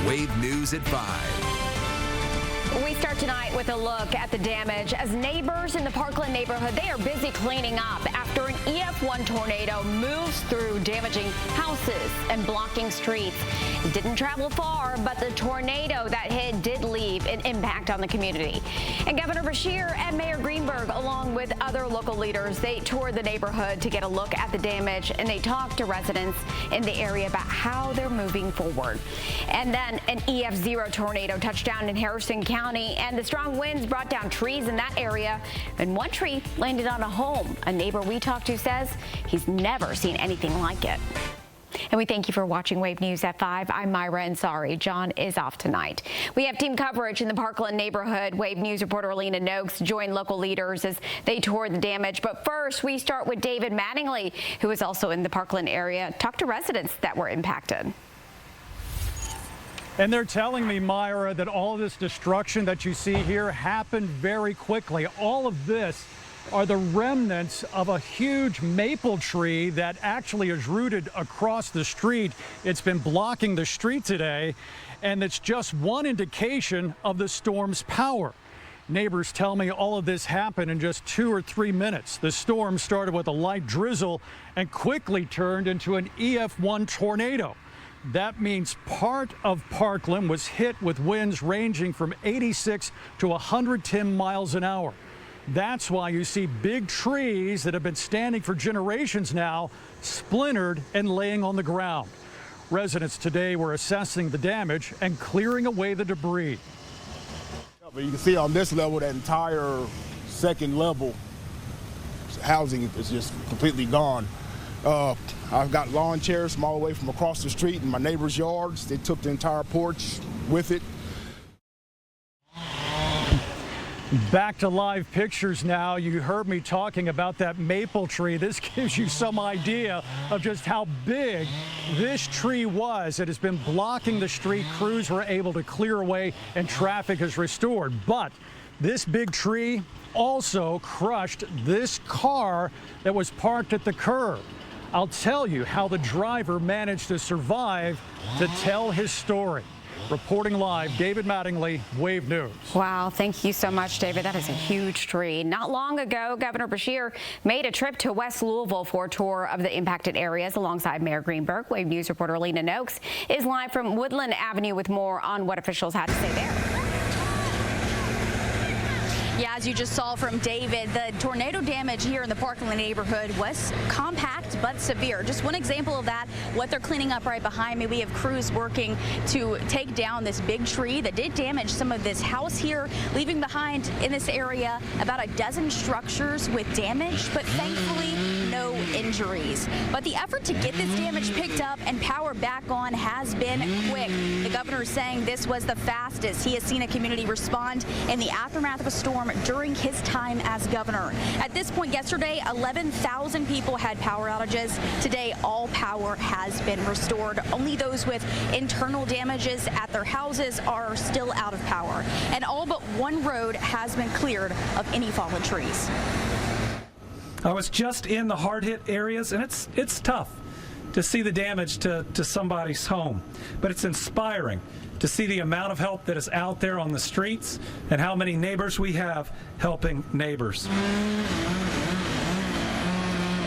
Wave News at 5. We start tonight with a look at the damage as neighbors in the Parkland neighborhood, they are busy cleaning up after an EF1 tornado moves through, damaging houses and blocking streets. It didn't travel far, but the tornado that hit did leave an impact on the community. And Governor Beshear and Mayor Greenberg, along with other local leaders, they toured the neighborhood to get a look at the damage, and they talked to residents in the area about how they're moving forward. And then an EF0 tornado touched down in Harrison County, and the strong winds brought down trees in that area, and one tree landed on a home. A neighbor we talked to says he's never seen anything like it. And we thank you for watching Wave News at 5. I'm Myra Ansari. John is off tonight. We have team coverage in the Parkland neighborhood. Wave News reporter Alina Noakes joined local leaders as they toured the damage. But first, we start with David Mattingly, who is also in the Parkland area. Talk to residents that were impacted. And they're telling me, Myra, that all of this destruction that you see here happened very quickly. All of this are the remnants of a huge maple tree that actually is rooted across the street. It's been blocking the street today, and it's just one indication of the storm's power. Neighbors tell me all of this happened in just 2 or 3 minutes. The storm started with a light drizzle and quickly turned into an EF1 tornado. That means part of Parkland was hit with winds ranging from 86 to 110 miles an hour. That's why you see big trees that have been standing for generations now splintered and laying on the ground. Residents today were assessing the damage and clearing away the debris. But you can see on this level, that entire second level housing is just completely gone. I've got lawn chairs from all the way from across the street in my neighbor's yards. They took the entire porch with it. Back to live pictures now. You heard me talking about that maple tree. This gives you some idea of just how big this tree was. It has been blocking the street. Crews were able to clear away and traffic is restored. But this big tree also crushed this car that was parked at the curb. I'll tell you how the driver managed to survive to tell his story. Reporting live, David Mattingly, Wave News. Wow, thank you so much, David. That is a huge tree. Not long ago, Governor Beshear made a trip to West Louisville for a tour of the impacted areas alongside Mayor Greenberg. Wave News reporter Alina Noakes is live from Woodland Avenue with more on what officials had to say there. Yeah, as you just saw from David, the tornado damage here in the Parkland neighborhood was compact but severe. Just one example of that, what they're cleaning up right behind me. We have crews working to take down this big tree that did damage some of this house here, leaving behind in this area about a dozen structures with damage, but thankfully no injuries. But the effort to get this damage picked up and power back on has been quick. The governor is saying this was the fastest he has seen a community respond in the aftermath of a storm during his time as governor. At this point yesterday, 11,000 people had power outages. Today, all power has been restored. Only those with internal damages at their houses are still out of power. And all but one road has been cleared of any fallen trees. I was just in the hard-hit areas, and it's tough to see the damage to somebody's home, but it's inspiring to see the amount of help that is out there on the streets and how many neighbors we have helping neighbors.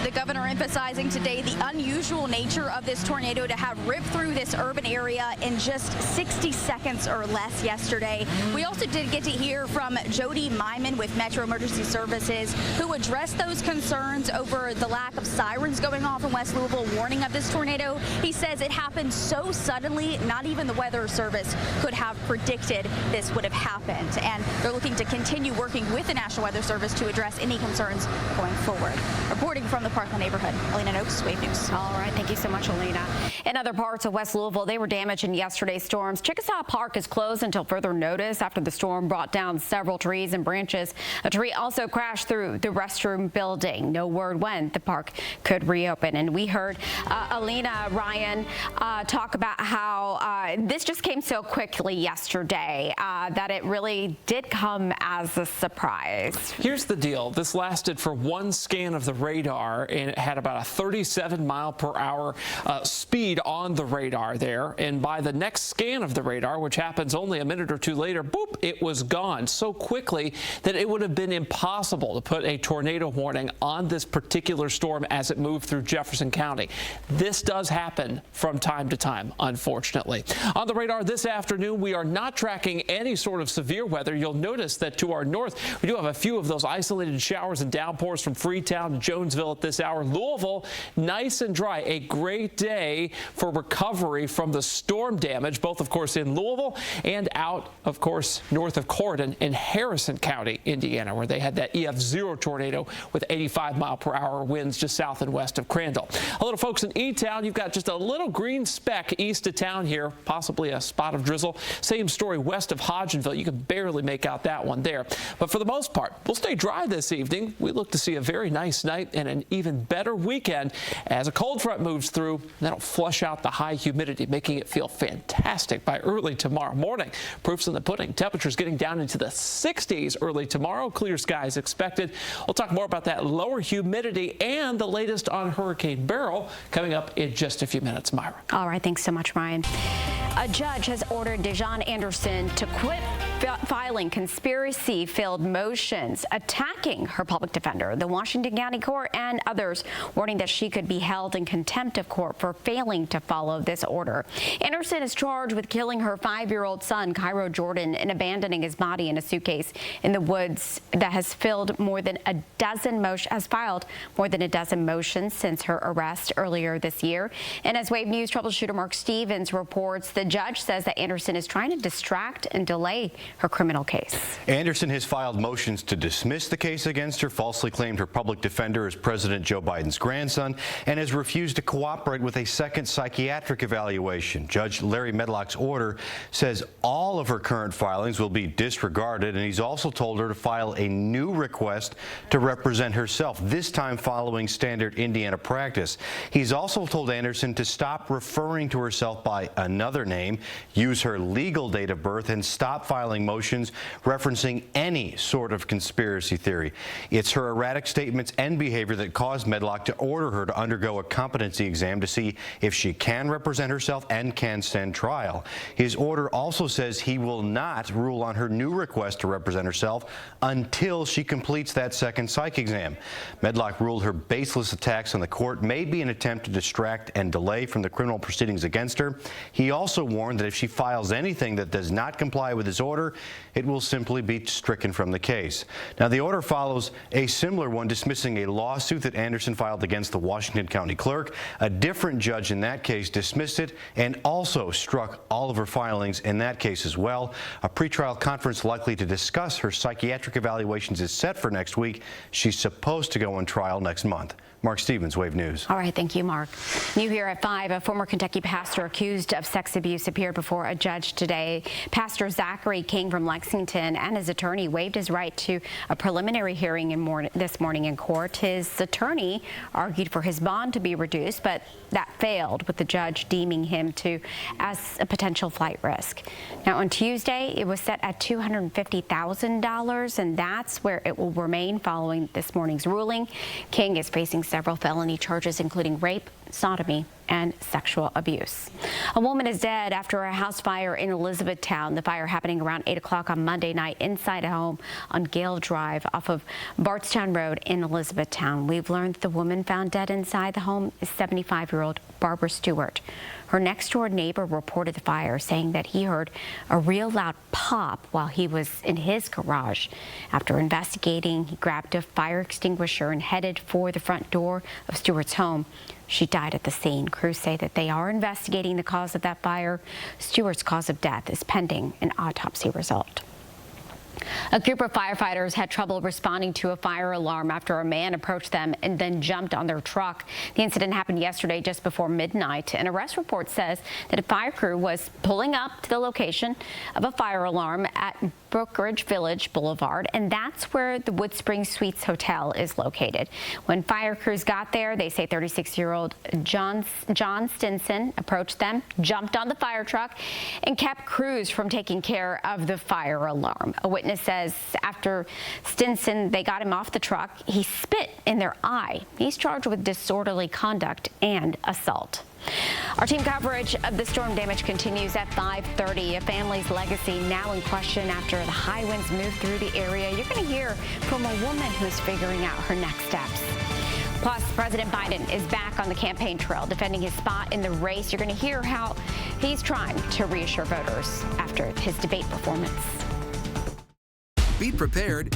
The governor emphasizing today the unusual nature of this tornado to have ripped through this urban area in just 60 seconds or less yesterday. We also did get to hear from Jody Myman with Metro Emergency Services, who addressed those concerns over the lack of sirens going off in West Louisville warning of this tornado. He says it happened so suddenly, not even the Weather Service could have predicted this would have happened. And they're looking to continue working with the National Weather Service to address any concerns going forward. Reporting from the Parkland neighborhood, Alina Noakes, Wave News. All right, thank you so much, Alina. In other parts of West Louisville, they were damaged in yesterday's storms. Chickasaw Park is closed until further notice after the storm brought down several trees and branches. A tree also crashed through the restroom building. No word when the park could reopen. And we heard Alina Ryan talk about how this just came so quickly yesterday that it really did come as a surprise. Here's the deal. This lasted for one scan of the radar. and it had about a 37-mile-per-hour speed on the radar there. And by the next scan of the radar, which happens only a minute or two later, boop, it was gone so quickly that it would have been impossible to put a tornado warning on this particular storm as it moved through Jefferson County. This does happen from time to time, unfortunately. On the radar this afternoon, we are not tracking any sort of severe weather. You'll notice that to our north, we do have a few of those isolated showers and downpours from Freetown to Jonesville at this hour. Louisville, nice and dry. A great day for recovery from the storm damage, both, of course, in Louisville and out, of course, north of Corydon in Harrison County, Indiana, where they had that EF0 tornado with 85-mile-per-hour winds just south and west of Crandall. Hello, folks in E-Town. You've got just a little green speck east of town here, possibly a spot of drizzle. Same story west of Hodgenville. You can barely make out that one there. But for the most part, we'll stay dry this evening. We look to see a very nice night and an even better weekend as a cold front moves through. That'll flush out the high humidity, making it feel fantastic by early tomorrow morning. Proof's in the pudding. Temperatures getting down into the 60s early tomorrow. Clear skies expected. We'll talk more about that lower humidity and the latest on Hurricane Beryl coming up in just a few minutes. Myra. All right. Thanks so much, Ryan. A judge has ordered Dejon Anderson to quit filing conspiracy-filled motions attacking her public defender, the Washington County Court, and others, warning that she could be held in contempt of court for failing to follow this order. Anderson is charged with killing her 5-year-old son, Cairo Jordan, and abandoning his body in a suitcase in the woods. That has filed more than a dozen motions since her arrest earlier this year. And as Wave News troubleshooter Mark Stevens reports, the judge says that Anderson is trying to distract and delay her criminal case. Anderson has filed motions to dismiss the case against her, falsely claimed her public defender is President Joe Biden's grandson, and has refused to cooperate with a second psychiatric evaluation. Judge Larry Medlock's order says all of her current filings will be disregarded, and he's also told her to file a new request to represent herself, this time following standard Indiana practice. He's also told Anderson to stop referring to herself by another name, use her legal date of birth, and stop filing motions referencing any sort of conspiracy theory. It's her erratic statements and behavior that caused Medlock to order her to undergo a competency exam to see if she can represent herself and can stand trial. His order also says he will not rule on her new request to represent herself until she completes that second psych exam. Medlock ruled her baseless attacks on the court may be an attempt to distract and delay from the criminal proceedings against her. He also warned that if she files anything that does not comply with his order, it will simply be stricken from the case. Now, the order follows a similar one dismissing a lawsuit that Anderson filed against the Washington County Clerk. A different judge in that case dismissed it and also struck all of her filings in that case as well. A pretrial conference likely to discuss her psychiatric evaluations is set for next week. She's supposed to go on trial next month. Mark Stevens, Wave News. All right, thank you, Mark. New here at 5, a former Kentucky pastor accused of sex abuse appeared before a judge today. Pastor Zachary King from Lexington and his attorney waived his right to a preliminary hearing this morning in court. His attorney argued for his bond to be reduced, but that failed, with the judge deeming him as a potential flight risk. Now, on Tuesday, it was set at $250,000, and that's where it will remain following this morning's ruling. King is facing several felony charges, including rape, sodomy, and sexual abuse. A woman is dead after a house fire in Elizabethtown. The fire happening around 8 o'clock on Monday night inside a home on Gale Drive off of Bardstown Road in Elizabethtown. We've learned the woman found dead inside the home is 75-year-old Barbara Stewart. Her next-door neighbor reported the fire, saying that he heard a real loud pop while he was in his garage. After investigating, he grabbed a fire extinguisher and headed for the front door of Stewart's home. She died at the scene. Crews say that they are investigating the cause of that fire. Stewart's cause of death is pending an autopsy result. A group of firefighters had trouble responding to a fire alarm after a man approached them and then jumped on their truck. The incident happened yesterday just before midnight. An arrest report says that a fire crew was pulling up to the location of a fire alarm at Brookridge Village Boulevard, and that's where the Wood Springs Suites Hotel is located. When fire crews got there, they say 36-year-old John Stinson approached them, jumped on the fire truck, and kept crews from taking care of the fire alarm. A witness witness says after Stinson, they got him off the truck, he spit in their eye. He's charged with disorderly conduct and assault. Our team coverage of the storm damage continues at 5:30. A family's legacy now in question after the high winds move through the area. You're going to hear from a woman who's figuring out her next steps. Plus, President Biden is back on the campaign trail defending his spot in the race. You're going to hear how he's trying to reassure voters after his debate performance. Be prepared.